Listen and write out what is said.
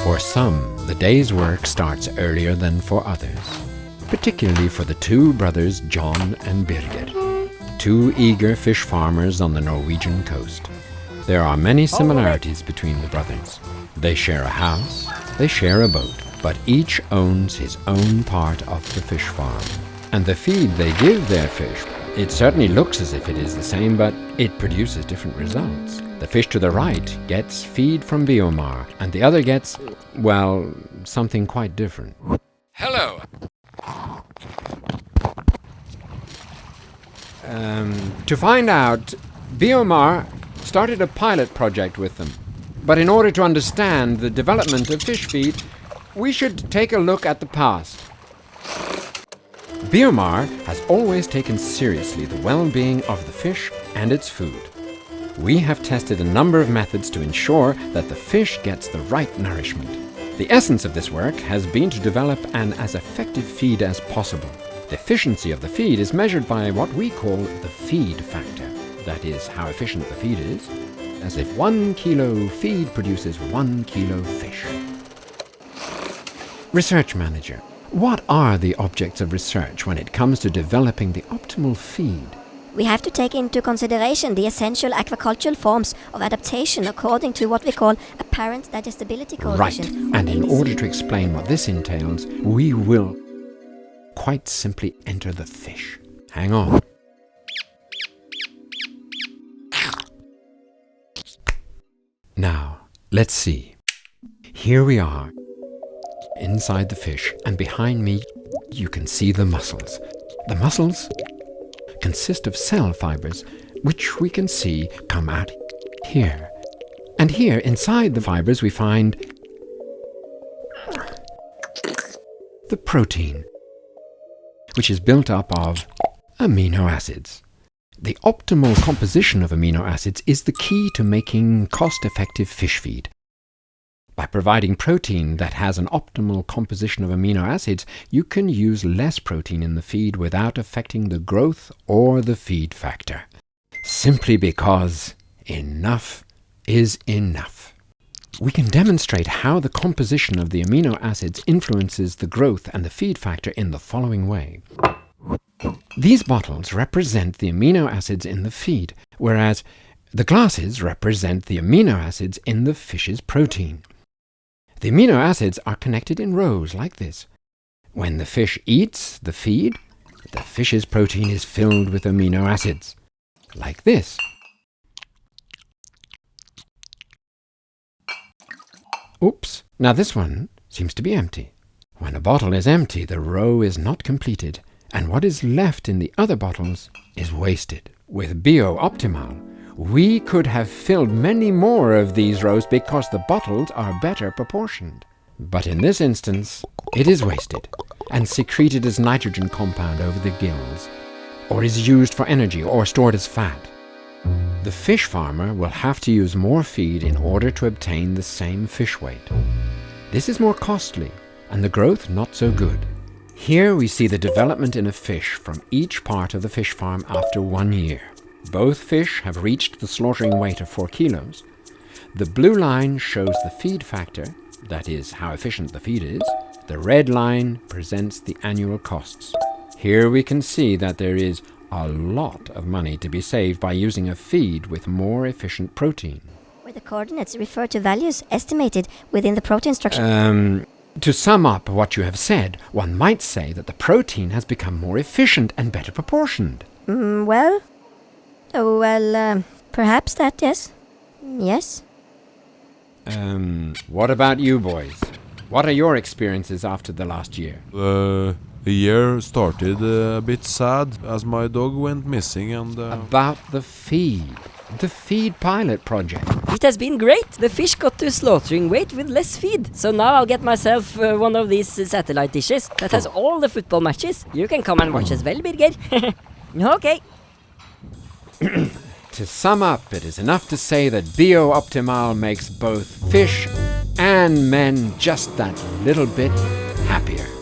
For some, the day's work starts earlier than for others, particularly for the two brothers John and Birger, two eager fish farmers on the Norwegian coast. There are many similarities between the brothers. They share a house, they share a boat, but each owns his own part of the fish farm. And the feed they give their fish, it certainly looks as if it is the same, but it produces different results. The fish to the right gets feed from BioMar, and the other gets, well, something quite different. Hello! To find out, BioMar started a pilot project with them. But in order to understand the development of fish feed, we should take a look at the past. BioMar has always taken seriously the well-being of the fish and its food. We have tested a number of methods to ensure that the fish gets the right nourishment. The essence of this work has been to develop an as effective feed as possible. The efficiency of the feed is measured by what we call the feed factor. That is, how efficient the feed is, as if 1 kilo feed produces 1 kilo fish. Research Manager, what are the objects of research when it comes to developing the optimal feed? We have to take into consideration the essential aquacultural forms of adaptation according to what we call apparent digestibility coefficient. Right, and in order to explain what this entails, we will quite simply enter the fish. Hang on. Now, let's see. Here we are, inside the fish, and behind me you can see the muscles. The muscles consist of cell fibers, which we can see come out here. And here, inside the fibers, we find the protein, which is built up of amino acids. The optimal composition of amino acids is the key to making cost-effective fish feed. By providing protein that has an optimal composition of amino acids, you can use less protein in the feed without affecting the growth or the feed factor. Simply because enough is enough. We can demonstrate how the composition of the amino acids influences the growth and the feed factor in the following way. These bottles represent the amino acids in the feed, whereas the glasses represent the amino acids in the fish's protein. The amino acids are connected in rows like this. When the fish eats the feed, the fish's protein is filled with amino acids, like this. Oops, now this one seems to be empty. When a bottle is empty, the row is not completed, and what is left in the other bottles is wasted. With BioOptimal, we could have filled many more of these rows because the bottles are better proportioned. But in this instance, it is wasted and secreted as nitrogen compound over the gills, or is used for energy or stored as fat. The fish farmer will have to use more feed in order to obtain the same fish weight. This is more costly and the growth not so good. Here we see the development in a fish from each part of the fish farm after 1 year. Both fish have reached the slaughtering weight of 4 kilos. The blue line shows the feed factor, that is, how efficient the feed is. The red line presents the annual costs. Here we can see that there is a lot of money to be saved by using a feed with more efficient protein. Where the coordinates refer to values estimated within the protein structure. To sum up what you have said, one might say that the protein has become more efficient and better proportioned. Perhaps that, yes. Yes. What about you boys? What are your experiences after the last year? The year started a bit sad as my dog went missing and... About the feed pilot project. It has been great. The fish got to slaughtering weight with less feed. So now I'll get myself one of these satellite dishes that has all the football matches. You can come and watch as well, Birger. Okay. To sum up, it is enough to say that BioOptimal makes both fish and men just that little bit happier.